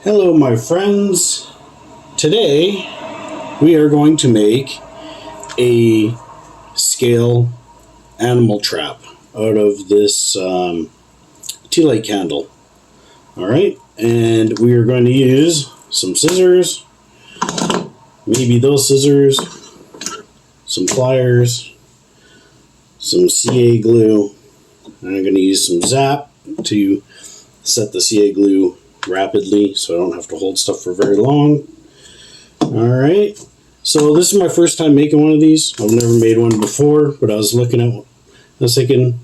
Hello, my friends. Today we are going to make a scale animal trap out of this tea light candle. All right, and we are going to use some scissors, maybe those scissors, some pliers, some CA glue, and I'm going to use some Zap to set the CA glue rapidly so I don't have to hold stuff for very long. All right, so this is my first time making one of these. I've never made one before, but I was looking at, I was thinking,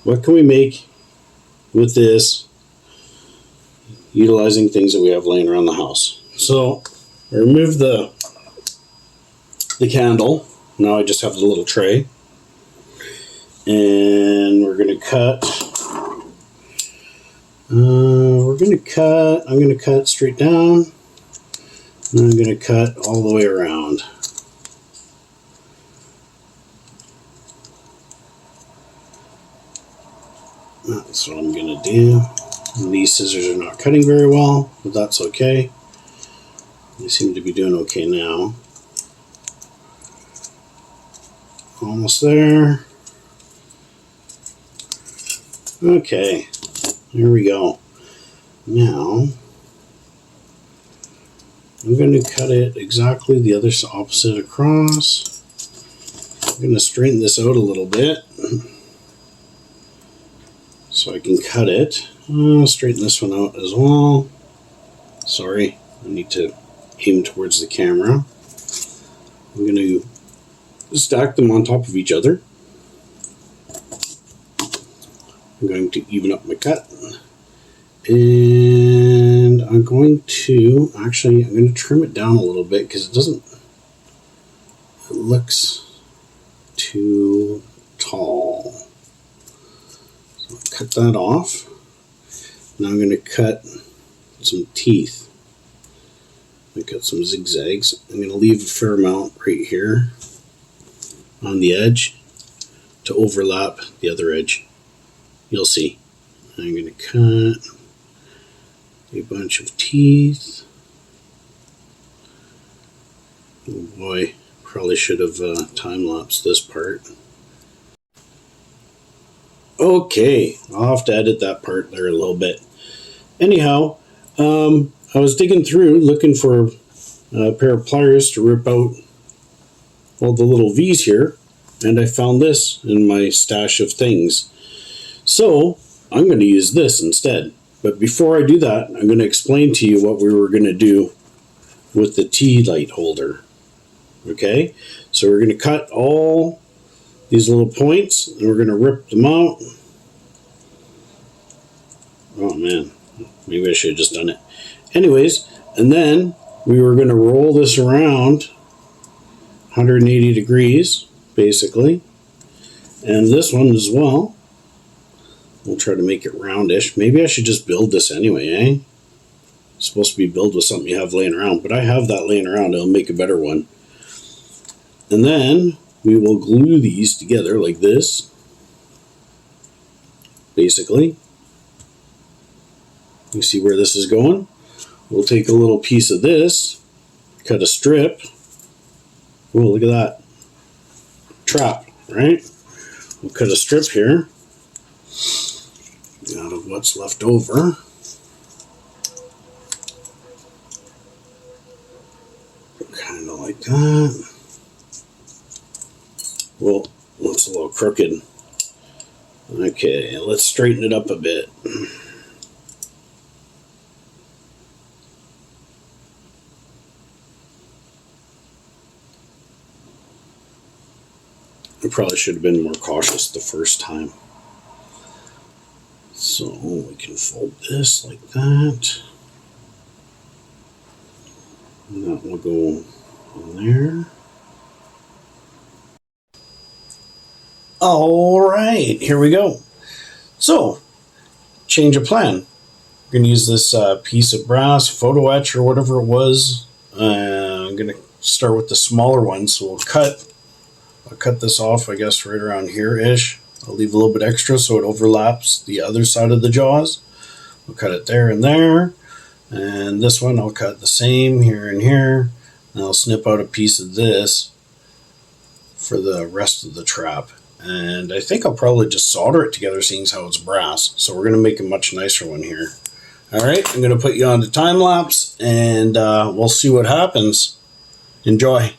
what can we make with this utilizing things that we have laying around the house? So I removed the candle. Now I just have the little tray, and we're going to cut. I'm going to cut straight down, and I'm going to cut all the way around. That's what I'm going to do. And these scissors are not cutting very well, but that's okay. They seem to be doing okay now. Almost there. Okay, here we go. Now, I'm going to cut it exactly the other opposite across. I'm going to straighten this out a little bit so I can cut it. Straighten this one out as well. Sorry, I need to aim towards the camera. I'm going to stack them on top of each other. I'm going to even up my cut. And I'm going to trim it down a little bit because it looks too tall. So I'll cut that off. Now I'm going to cut some teeth. I'm going to cut some zigzags. I'm going to leave a fair amount right here on the edge to overlap the other edge. You'll see. I'm going to cut a bunch of teeth. Oh boy, probably should have time-lapsed this part. Okay, I'll have to edit that part there a little bit. Anyhow, I was digging through looking for a pair of pliers to rip out all the little V's here, and I found this in my stash of things. So I'm going to use this instead. But before I do that, I'm going to explain to you what we were going to do with the tea light holder. Okay, so we're going to cut all these little points and we're going to rip them out. Oh man, maybe I should have just done it. Anyways, and then we were going to roll this around 180 degrees, basically. And this one as well. We'll try to make it roundish. Maybe I should just build this anyway, eh? It's supposed to be built with something you have laying around, but I have that laying around. It'll make a better one. And then we will glue these together like this. Basically. You see where this is going? We'll take a little piece of this, cut a strip. Oh, look at that. Trap, right? We'll cut a strip here out of what's left over. Kind of like that. Well, it's a little crooked. Okay, let's straighten it up a bit. I probably should have been more cautious the first time. So we can fold this like that. And that will go in there. All right, here we go. So, change of plan. We're going to use this piece of brass, photo etch or whatever it was. I'm going to start with the smaller one. So I'll cut this off, I guess, right around here-ish. I'll leave a little bit extra so it overlaps the other side of the jaws. We'll cut it there and there. And this one I'll cut the same here and here. And I'll snip out a piece of this for the rest of the trap. And I think I'll probably just solder it together, seeing how it's brass. So we're going to make a much nicer one here. All right, I'm going to put you on the time lapse, and we'll see what happens. Enjoy.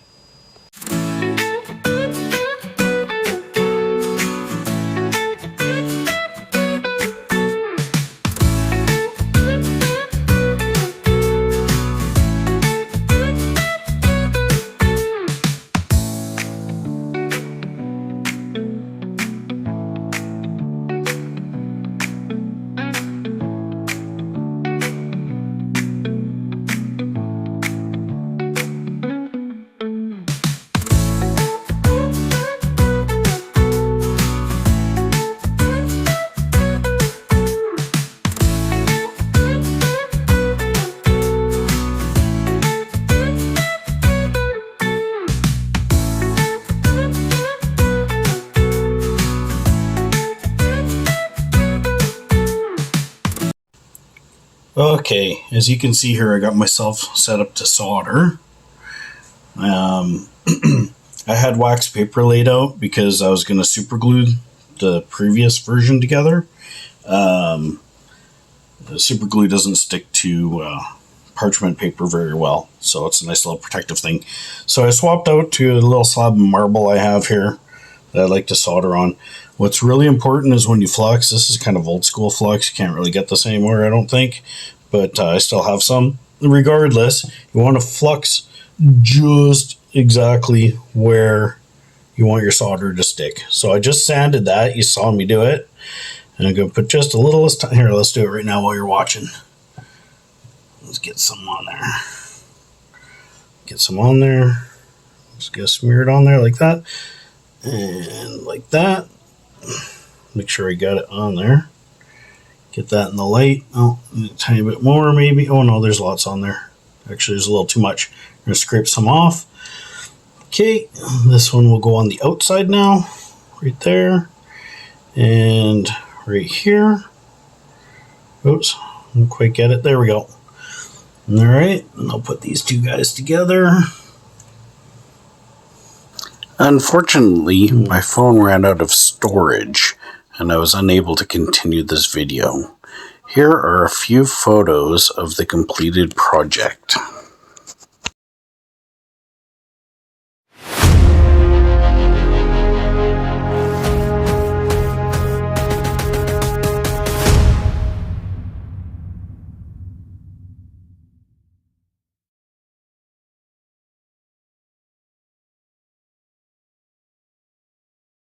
Okay, as you can see here, I got myself set up to solder. I had wax paper laid out because I was going to super glue the previous version together. The super glue doesn't stick to parchment paper very well, so it's a nice little protective thing. So I swapped out to a little slab of marble I have here that I like to solder on. What's really important is when you flux, this is kind of old school flux, you can't really get this anymore, I don't think, but I still have some. Regardless, you want to flux just exactly where you want your solder to stick. So I just sanded that, you saw me do it, and I'm going to put just a little less time. Here, let's do it right now while you're watching. Let's get some on there. Get some on there. Just get smeared on there like that, and like that. Make sure I got it on there. Get that in the light. Oh, a tiny bit more maybe. Oh no, there's lots on there. Actually, there's a little too much. I'm going to scrape some off. Okay, this one will go on the outside now. Right there. And right here. Oops, I didn't quite get it. There we go. Alright, and I'll put these two guys together. Unfortunately, my phone ran out of storage, and I was unable to continue this video. Here are a few photos of the completed project.